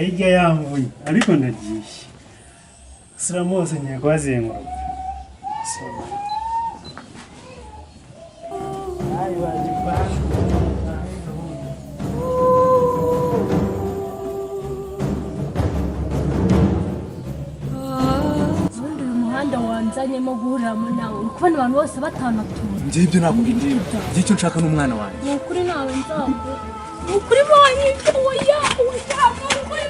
hirya yamvuye ariko ndagiye siramose ngiye kwazenguruka ayi bajibana wanzanyemo guhuriramo nawe ukubona abantu bose batanatura njye ibyo nakubwiye icyo nshaka n'umwana wanjye ni ukuri nawe nzabwo ni ukuri bonye oya ukuri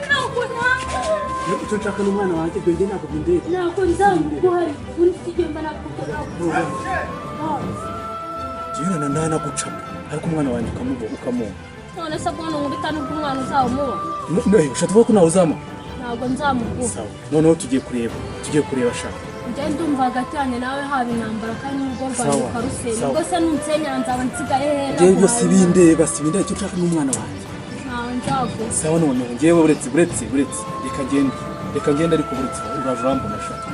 ntabwo ntabwo icyo nshaka n'umwana wanjye ibyo njye ntabwo bindeba ntabwo nzaguhari uri kigenda nakubwira njyewe nanagucamo ariko umwana wanjye ukamuha none se bwana nkubita n'ubwo umwana uzawumuha ushaka kuvuga ko nawe uzamuha ntabwo nzamuguha noneho tugiye kureba shaka njye ndumva hagati yanjye nawe haba intambara kandi n'urugo rwawe karuseli ubwo se nunsenya nzaba nsigaye hera njyewe byose bindeba icyo nshaka n'umwana wanjye ntawe nzaguha sawa noneho njyewe buretse reka ngende ariko buretse uraje urambona shaka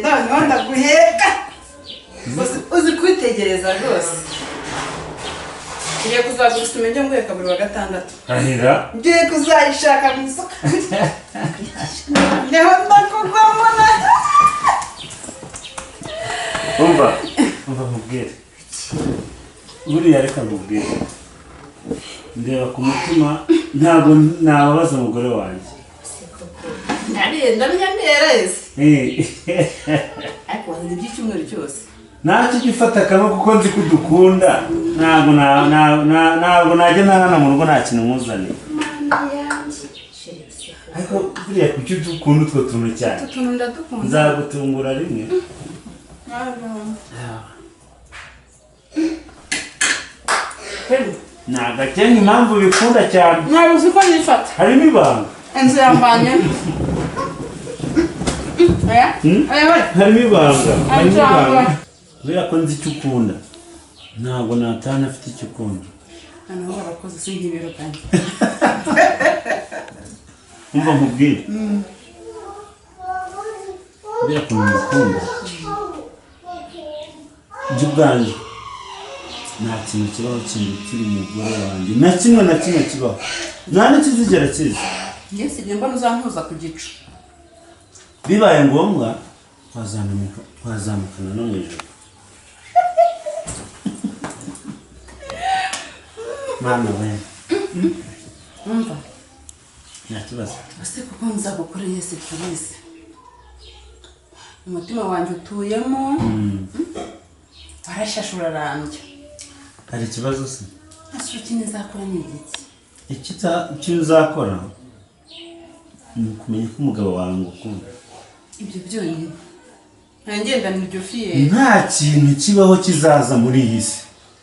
noneho ndaguheka uzi kwitegereza rwose ngiye kuzagura isume njye nguheka buri wa gatandatu ahira ngiye kuzayishaka mu isoko neho ndakugwamo umva mubwire buriya reka mubwire ndeba ku mutima ntabwo nababaza umugore wanjye ndamenya neza ariko wanjye iby'icyumweru cyose ntacyo gifata kamwe kuko nzi ko udukunda ntabwo najya nahana mu rugo nta kintu nkuzaniye ariko buriya kuki udukunda utwo tuntu cyane nzagutungura rimwe nagakenga impamvu bikunda cyane ntabwo uzi ko nifata harimo ibanga inzu yambanye harimo ibanga kubera ko nzi icyo ukunda ntabwo natana afite icyo ukunda noneho abakozi usibye ibiro kandi umva nkubwire kubera ko mukunda njye ubwanjye nta kintu kibaho kiri umugore wanjye na kimwe kibaho nta n'ikizigera kiza njye sibyo mbona uzantuza ku gicu bibaye ngombwa twazamukana no mu ijoro mwana we umva nta kibazo ese kuko nzagukoreye surprise umutima wanjye utuyemo warashashe urarambye hari ikibazo se ese ikintu uzakora ni iki icyo uzakora ni ukumenya ko umugabo wawe ngukunda ibyo byonyine ntangendana iryo fiye nta kintu kibaho kizaza muri iyi si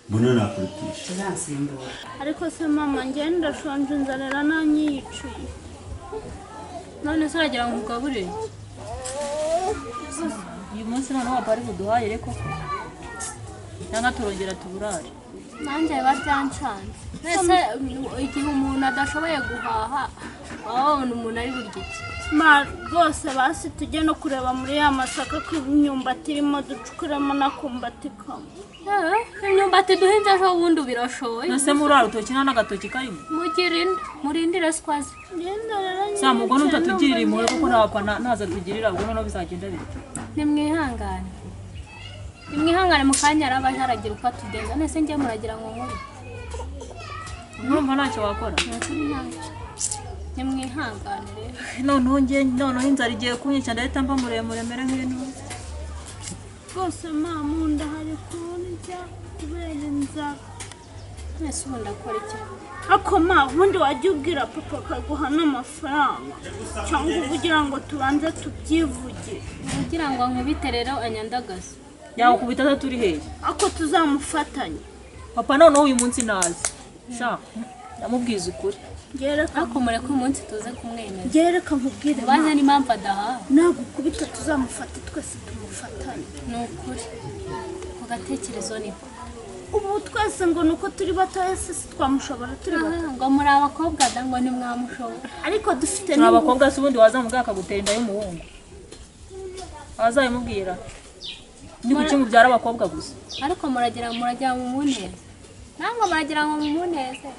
mbona nakuritisha kizansimbura ariko se mama njye ndashonje nzarera nanyiyiciye none se uragira ngo ugaburire uyu munsi noneho wapari buduhaye reko cyangwa turongera tuburare nanjye baryancanze mbese igihe umuntu adashoboye guhaha wabona umuntu ari burya iki rwose basi tujye no kureba muri ya masaka ko imyumbati irimo ducukuramo n'akumbati kamwe imyumbati duhinze ejo bundi birashoboye nase muri urutoki nta n'agatoki karimo murindire sikwazi sa mugone utatugirira impuhwe kuko ntabwo ntaza tugirira ubwo noneho bizagenda bityo nimwihangane mu kanya araba jaragira uko atugenza nese njye muragira ngo nkuru urumva ntacyo wakora nimwihangane rero noneho inzara igiye kunyica ndahita mba muremure mere nk'intuza rwose mama ndahari kurya kubera inzara nese ubundi akora iki ako ubundi wajya ubwira papa akaguha n'amafaranga cyangwa kugira ngo tubanze tubyivugire kugira ngo nkubite rero anyandagaze yakubita turi hehe ako tuzamufatanya papa noneho uyu munsi nazi sha ndamubwiza ukuri ariko mureke umunsi tuze kumwemeza gereka nkubwire baze n'impamvu adaha nagukubita tuzamufata twese tumufatanye ni ukuri ku gatekerezo ni ubu twese ngo nuko turi batoya se twamushobora turi bato ngo muri abakobwa da ngo ntimwamushobora ariko dufite n'abakobwa se ubundi wazamuga akagutera inda y'umuhungu azayimubwira ni kuki mubyara abakobwa gusa ariko muragira mu muneza nangwa muragira ngo mu muneza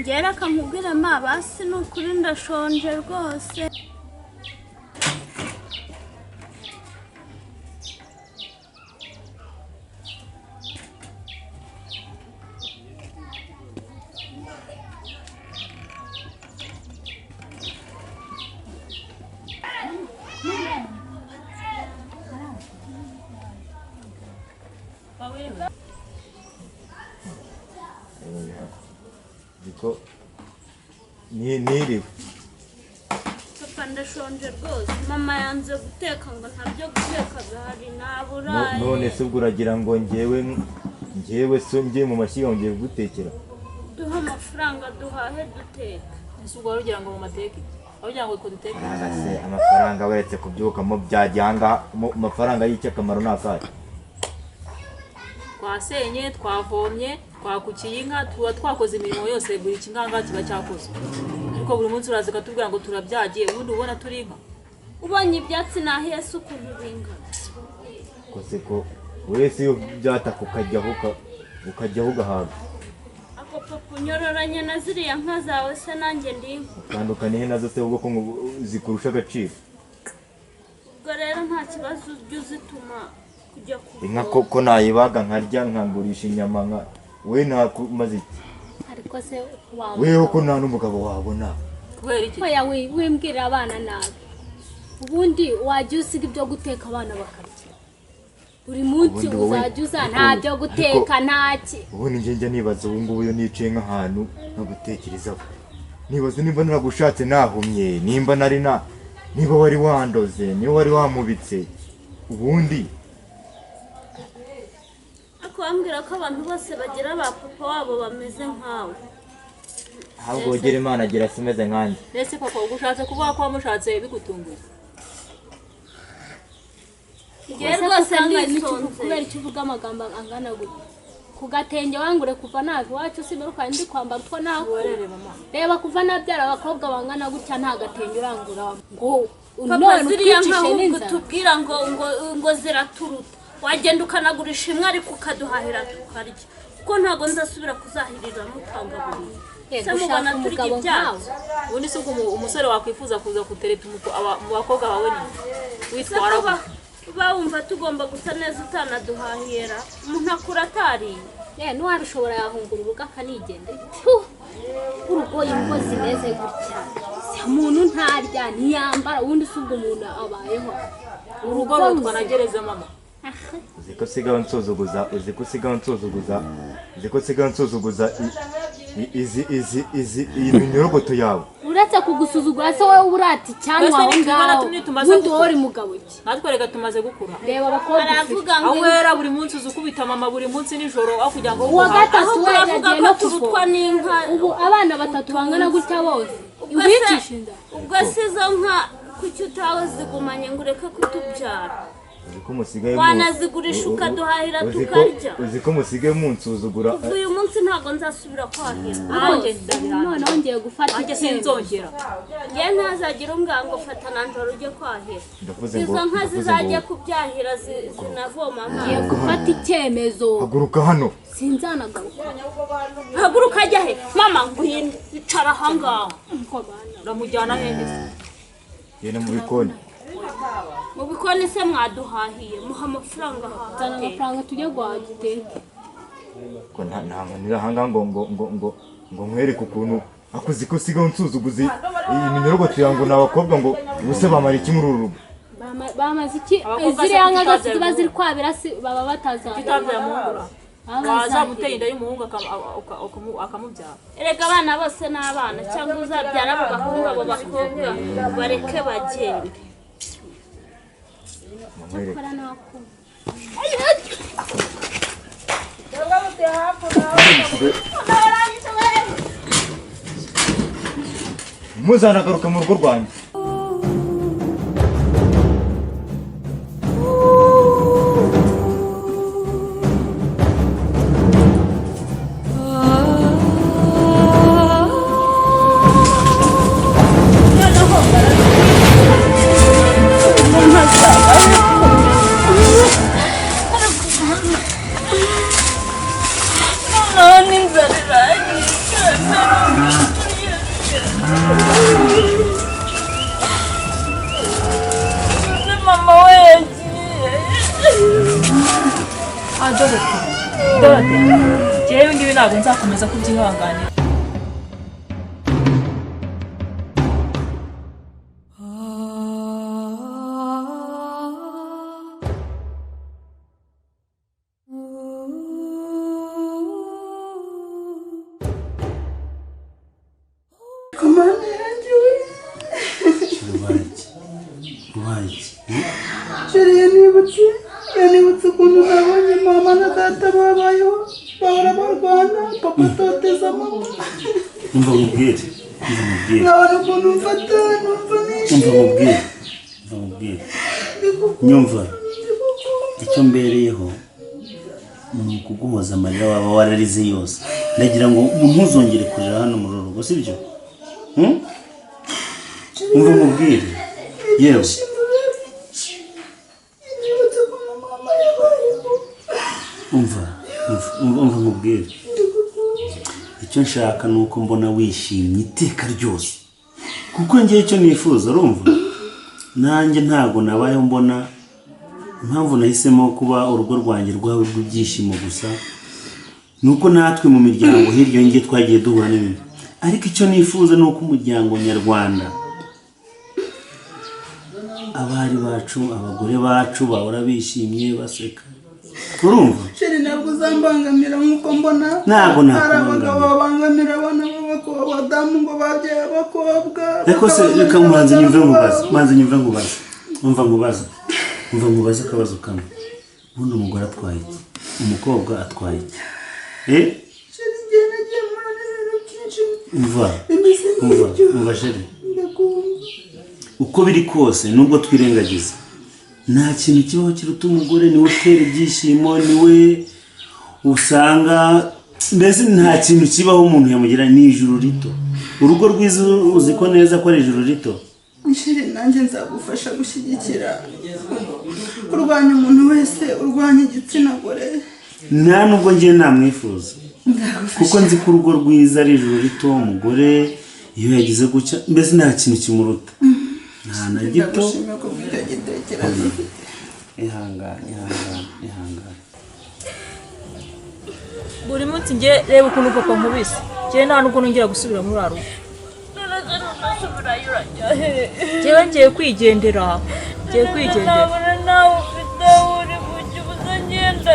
gereka nkubwire ma basi nukuri ndashonje rwose Diko niriwe papa ndashonje rwose mama yanze guteka ngo ntabyo guteka bihari naburaye none se ubwo uragira ngo njyewe so ngiye mu mashyiga ngiye gutekera duha amafaranga duhahe duteka ese ubwo warugira ngo mu mateke avugira ngo ko duteke se amafaranga baretse kubyukamo byajyanga amafaranga y'icyo akamaro nakaye twasenye twavomye twakukiye inka tuba twakoze imirimo yose buri kinganga kiba cyakozwe ariko buri munsi uraza katubwira ngo turabyagiye ubundi ubona turi inka ubonye ibyatsi nahiye se ukuntu bingana kose ko wese iyo byataka ukajyaho ugahaga ako papa unyororanye na ziriya nka zawe se nanjye ndi inka utandukaniye nazo se ubwo ko zikurusha agaciro ubwo rero nta kibazo ujya uzituma kujya inka ko nayibaga nkarya nkagurisha inyama nka we nakumaze iki ariko se wawe wewe ko nta n'umugabo wabona kubera iki oya wimbwirira abana nabi ubundi wajya usiga ibyo guteka abana bakarya buri munsi uzajya uza nta byo guteka ntaki ubundi njye nibaza ubu ngubu iyo niciye nk'ahantu no gutekerezaho nibaza nimba naragushatse nahumye niba wari wandoze niba wari wamubitse ubundi wambwira ko abantu bose bagira ba papa wabo bameze nkawe ahubwo ugira imana agira se umeze nkanjye ndetse papa ugushatse kuvuga ko wamushatse bigutunguye igihe rwose nisonze kubera icyo uvuga amagambo angana gutya ku gatenge wangure kuva nawe iwacu usigaruka ndi kwambara utwo nawe reba kuva nabyara abakobwa bangana gutya nta gatenge urangura ngo papa ziriya nk'ahubwo tubwira ngo ziraturuta wagenda ukanagurisha imwe ariko ukaduhahira tukarya kuko ntabwo nzasubira kuzahirira mutanga buri se mubona turya ibyazo ubundi se ubwo umusore wakwifuza kuza kutereta mu bakobwa bawe ni witwara bawumva tugomba gusa neza utanaduhahira umuntu akura atariye ntiwabishobora yahungura urugo akanigendera urugoye ingo zimeze gutya umuntu ntarya ntiyambara ubundi se ubwo umuntu abayeho urugo rutwanagereza mama uziko sigaho nsuzuguza iyi minyorogoto yawe uretse kugusuzugura se wowe urati cyane waho ngaho ubundi wowe uri mugabo ki natwe reka tumaze gukura reba abakobwa aravuga ngo aho wera buri munsi uzukubita mama buri munsi nijoro aho kugira ngo uwa gatatu uravuga ko turutwa n'inka ubu abana batatu bangana gutya bose ubicisha inda ubwo se izo nka kuki utawe zigumanye ngo ureke kutubyara wanazigurisha ukaduhahira tukarya uziko musigaye munsuzugura uyu munsi ntabwo nzasubira kwahira noneho ngiye gufata sinzongera nge ntazagira umwango fata na njoro ujye kwahira izo nka zizajya kubyahira zinavoma ngiye gufata icyemezo haguruka hano sinzanagaruka haguruka ajya he mama ngwino icara ahangaha uramujyana hehe yena mu bikoni mu bikoni se mwaduhahiye muha amafaranga zana amafaranga tujye guhagiteka ko nta manira ahangaha ngo nkwereke ukuntu akuzi ko sigaho nsuzuguze iyi minyorogoto yango ni abakobwa ngo ubuse bamara iki muri uru rugo bamaze iki ziriya nka zose ziba ziri kwabira baba batazana kitabya muhura waza gutera inda y'umuhungu akamubyara erega abana bose ni abana cyangwa uzabyara abo bahungu abo bakobwa bareke bagende cyakora nakuma ntuzanagaruke mu rugo rwanjye. Jewe ngibi ntabwo nzakomeza kubyihanganira. yanibutse ukuntu nabonye mama na data babayeho bahora barwana papa atoteza mama. Umva mubwire nkabona ukuntu mfata numva nishimye. Nyumva icyo mbereyeho ni ukuguhoza amarira waba wararize yose. Ndagira ngo ntuzongere kurira hano muri rugo, sibyo? Umva mubwire yewe umva mubwire icyo nshaka ni uko mbona wishimye iteka ryose, kuko ngiye icyo nifuza urumva. Nanjye ntabwo nabayeho mbona impamvu nahisemo kuba urugo rwanjye rwawe rw'ibyishimo gusa nuko natwe mu miryango hirya ngiye twagiye duhura n'ibintu, ariko icyo nifuza ni uko umuryango nyarwanda, abari bacu, abagore bacu bahora bishimye baseka, urumva? Sheri ntabwo uzambangamira nkuko mbona ntabwo abagabo babangamira abana b'abadamu ngo babyaye abakobwa. Reka manze nyumve nkubaza. Umva nkubaza akabazo kamwe. Ubundi umugore atwaye iki? Umukobwa atwaye iki? Sheri ngiye nagiye muri byinshi. Umva sheri, uko biri kose nubwo twirengagiza, nta kintu kibaho kiruta umugore. Niwe utera ibyishimo, niwe usanga, mbese nta kintu kibaho umuntu yamugira. Ni ijuru rito, urugo rwiza uzi ko neza ko ari ijuru rito. Sheri nanjye nzagufasha gushyigikira kurwanya umuntu wese urwanya igitsina gore. Nta nubwo ngiye namwifuza, kuko nzi ko urugo rwiza ari ijuru rito. Umugore iyo yagize gucya, mbese nta kintu kimuruta, nta na gito. Ihangane. Buri munsi ngiye reba ukuntu papa nkubise, ngiye nta n'ubwo nongera gusubira muri arugo. Jewe ngiye kwigendera. nawe ufite uri kukibuza ngenda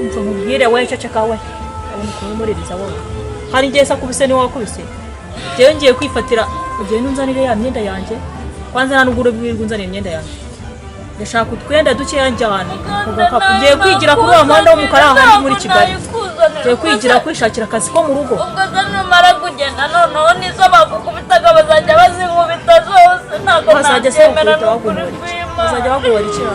Mva mubwire we ceceka we, abona kumuririza wowe. Hari ngiye sakubise ni wakubise. Jewe ngiye kwifatira, ugiye nunzanire ya myenda yanjye. Kwanza nta n'ubwo urubwirwa unzanire imyenda yanjye. Ndashaka utwenda dukeya njyana. Ngiye kwigira kuri wa muhanda w'umukara handi muri Kigali. Ngiye kwigira kwishakira akazi ko mu rugo. ubwo numara kugenda noneho nizo bagukubitaga bazajya bazinkubita zose. Ntabwo nabyemera n'ukuri kwima. Bazajya bagubara ikira.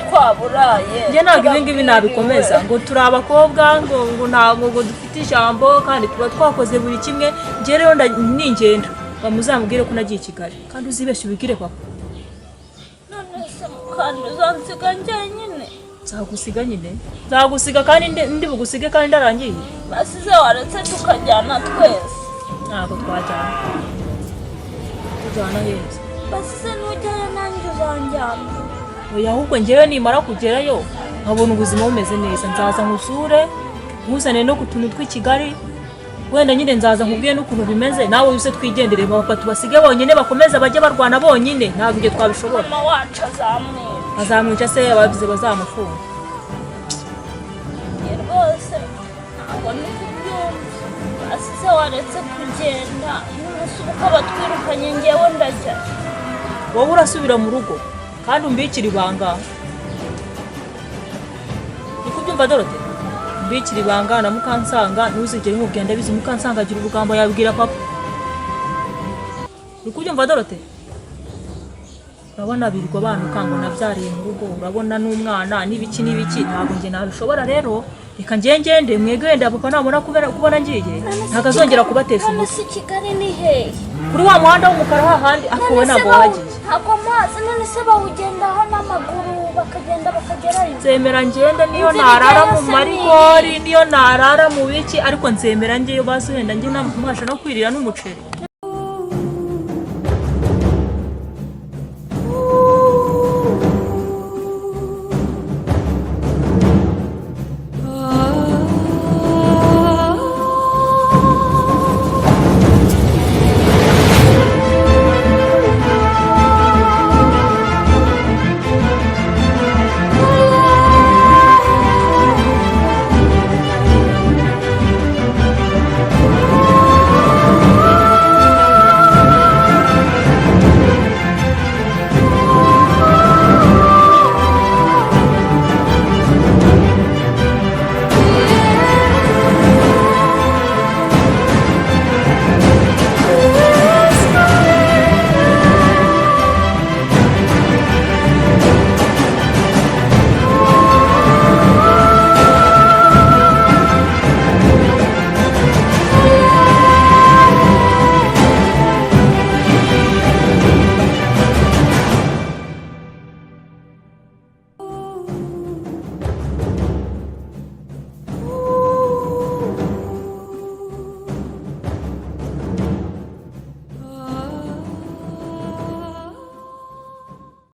Twaburaye. Njye ntabwo ibi ngibi nabikomeza ngo turi abakobwa ngo ntabwo ngo dufite ijambo kandi tuba twakoze buri kimwe. Njye rero ningenda bamuzamubwire ko nagiye i Kigali, kandi uzibeshye ubigire papa. None se kandi uzansiga njyenyine? Nzagusiga kandi ndi bugusige kandi ndarangiye. Basize waretse tukajyana twese. Ntabwo twajyana. Tujyana heza. Basize nujyayo nanjye uzanjyana. Oya, ahubwo njyewe nimara kugerayo nkabona ubuzima bumeze neza, nzaza nkusure, nkuzane no ku tuntu tw'i Kigali. Wenda nyine nzaza nkubwiye n'ukuntu bimeze, nawe yose twigendere papa tubasige bonyine bakomeza bajye barwana bonyine. Ntabwo ibyo twabishobora. Mama wacu azamwica se, ababize bazamufunga. Rwose ntabwo nikubyumva. Basize waretse kugenda, nasubuka batwirukanye ngewe ndajya. Wowe urasubira mu rugo kandi umbikira ibanga. Nikubyumva Dorote? mbikira ibanga na Mukansanga ntuzigere umubwira bizi Mukansanga agira ubugambo yabwira papa ukubyumva Dorote urabona birirwa banuka ngo nabyariye mu rugo urabona n'umwana n'ibiki ntabwo nge nabishobora rero reka ngende mwege wenda papa nabona kubona ngiye ntagazongera kubatesha umutwe Kigali ni hehe kuri wa muhanda w'umukara hahandi akowe ntabwo wagiye ntabwo mazi none se bawugendaho n'amaguru bakagenda bakagerayo nzemera ngende niyo narara mu marigori niyo narara mu biki ariko nzemera ngeyo basi wenda nge nabasha no kwirira n'umuceri